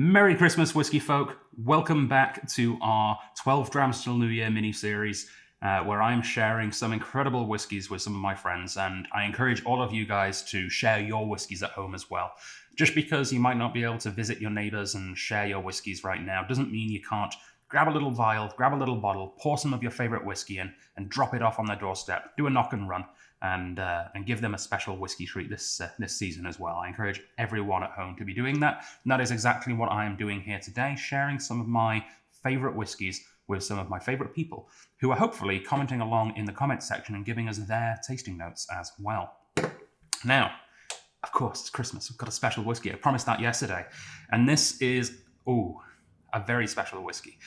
Merry Christmas, whiskey folk. Welcome back to our 12 Drams Till New Year mini-series, where I'm sharing some incredible whiskies with some of my friends, and I encourage all of you guys to share your whiskies at home as well. Just because you might not be able to visit your neighbours and share your whiskies right now doesn't mean you can't grab a little vial, grab a little bottle, pour some of your favourite whiskey in, and drop it off on their doorstep. Do a knock and run, and give them a special whiskey treat this season as well. I encourage everyone at home to be doing that, and that is exactly what I am doing here today, sharing some of my favourite whiskies with some of my favourite people, who are hopefully commenting along in the comments section and giving us their tasting notes as well. Now, of course, it's Christmas. We've got a special whiskey. I promised that yesterday, and this is a very special whiskey,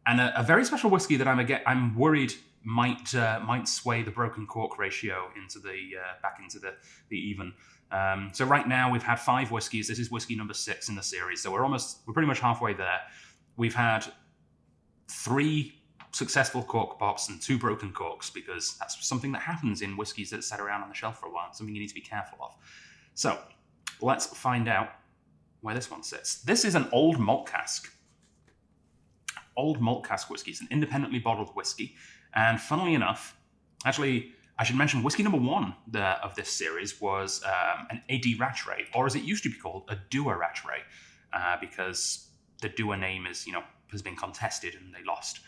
and a very special whiskey that I'm worried might sway the broken cork ratio into back into the even. So right now we've had 5 whiskies. This is whiskey number 6 in the series. So we're pretty much halfway there. We've had 3 successful cork pops and 2 broken corks, because that's something that happens in whiskies that sit around on the shelf for a while. Something you need to be careful of. So let's find out where this one sits. This is an old malt cask. Old malt cask whiskey. It's an independently bottled whiskey. And funnily enough, actually, I should mention whiskey number 1 of this series was an AD Rattray, or as it used to be called, a Dua Rattray, because the Dua name has been contested and they lost.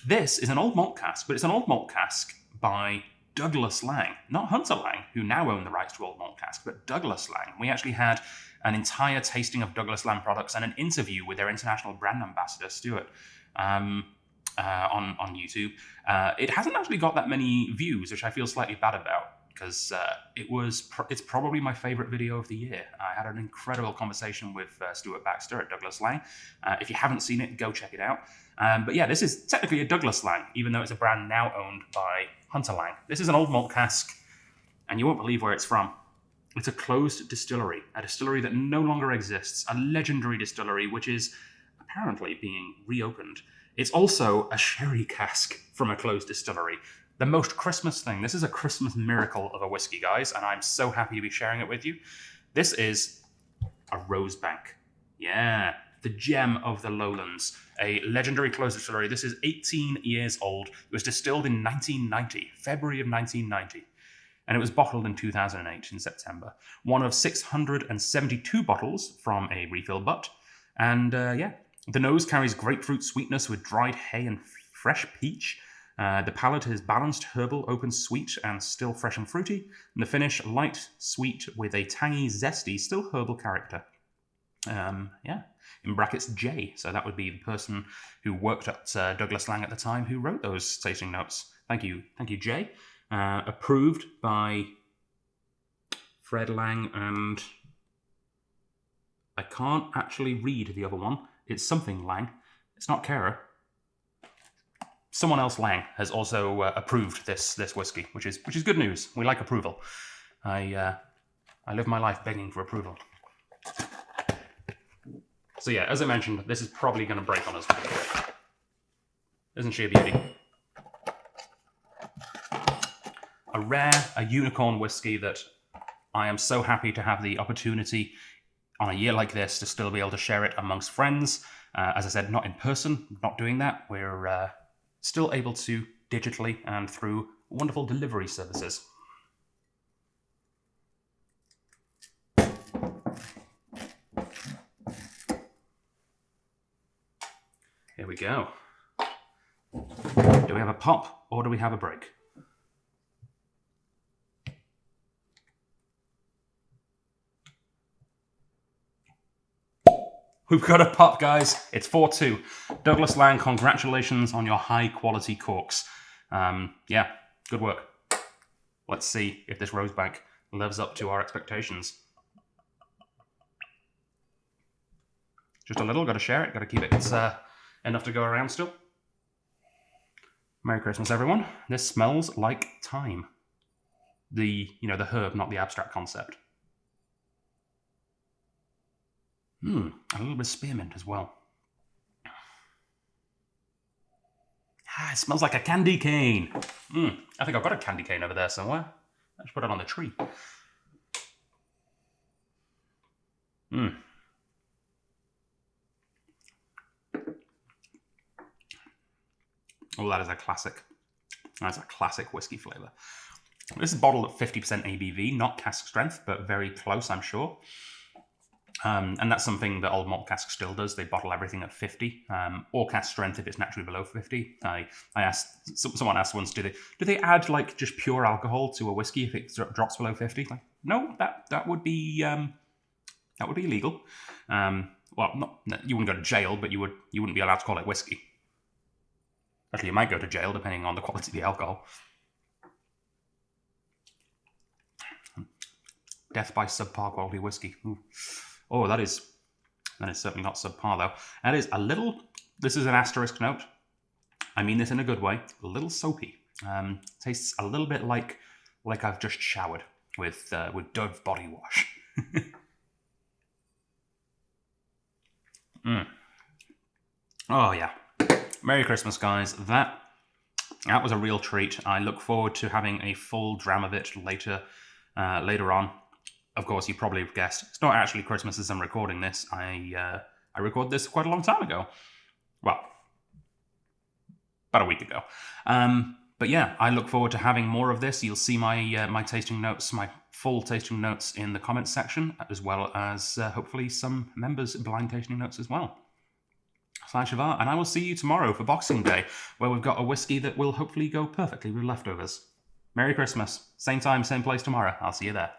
This is an old malt cask, but it's an old malt cask by Douglas Lang, not Hunter Lang, who now own the rights to old malt cask, but Douglas Lang. We actually had an entire tasting of Douglas Lang products and an interview with their international brand ambassador, Stuart, on YouTube. It hasn't actually got that many views, which I feel slightly bad about, because it's probably my favorite video of the year. I had an incredible conversation with Stuart Baxter at Douglas Lang. If you haven't seen it, go check it out. But yeah, this is technically a Douglas Lang, even though it's a brand now owned by Hunter Lang. This is an old malt cask, and you won't believe where it's from. It's a closed distillery, a distillery that no longer exists, a legendary distillery which is apparently being reopened. It's also a sherry cask from a closed distillery. The most Christmas thing. This is a Christmas miracle of a whiskey, guys, and I'm so happy to be sharing it with you. This is a Rosebank. Yeah, the gem of the lowlands. A legendary closed distillery. This is 18 years old. It was distilled in 1990, February of 1990. And it was bottled in 2008 in September. One of 672 bottles from a refill butt. And the nose carries grapefruit sweetness with dried hay and fresh peach. The palate is balanced, herbal, open, sweet, and still fresh and fruity. And the finish, light, sweet, with a tangy, zesty, still herbal character. In brackets, J. So that would be the person who worked at Douglas Lang at the time who wrote those tasting notes. Thank you, Jay. Approved by Fred Lang, and I can't actually read the other one. It's something Lang. It's not Kara. Someone else, Lang, has also approved this whiskey, which is good news. We like approval. I live my life begging for approval. So yeah, as I mentioned, this is probably going to break on us. Isn't she a beauty? A unicorn whiskey that I am so happy to have the opportunity on a year like this to still be able to share it amongst friends. As I said, not in person, not doing that. We're still able to digitally and through wonderful delivery services. Here we go. Do we have a pop or do we have a break? We've got a pop, guys. It's 4-2. Douglas Lang, congratulations on your high-quality corks. Yeah, good work. Let's see if this Rosebank lives up to our expectations. Just a little, got to share it, got to keep it. It's enough to go around still. Merry Christmas, everyone. This smells like thyme. The herb, not the abstract concept. A little bit of spearmint as well. It smells like a candy cane. I think I've got a candy cane over there somewhere. Let's put it on the tree. Oh, that is a classic. That's a classic whiskey flavour. This is bottled at 50% ABV, not cask strength, but very close, I'm sure. And that's something that Old Malt Cask still does. They bottle everything at 50, or cask strength if it's naturally below 50. I asked, someone asked once, do they add like just pure alcohol to a whiskey if it drops below 50? Like, no, that would be illegal. Well, you wouldn't go to jail, but you wouldn't be allowed to call it whiskey. Actually, you might go to jail depending on the quality of the alcohol. Death by subpar quality whiskey. Ooh. Oh, that is certainly not subpar though. That is a little. This is an asterisk note. I mean this in a good way. A little soapy. Tastes a little bit like I've just showered with Dove body wash. Oh yeah. Merry Christmas, guys. That was a real treat. I look forward to having a full dram of it later on. Of course, you probably have guessed, it's not actually Christmas as I'm recording this. I recorded this quite a long time ago. Well, about a week ago. But yeah, I look forward to having more of this. You'll see my tasting notes, my full tasting notes in the comments section, as well as hopefully some members' blind tasting notes as well. /var, and I will see you tomorrow for Boxing Day, where we've got a whiskey that will hopefully go perfectly with leftovers. Merry Christmas. Same time, same place tomorrow. I'll see you there.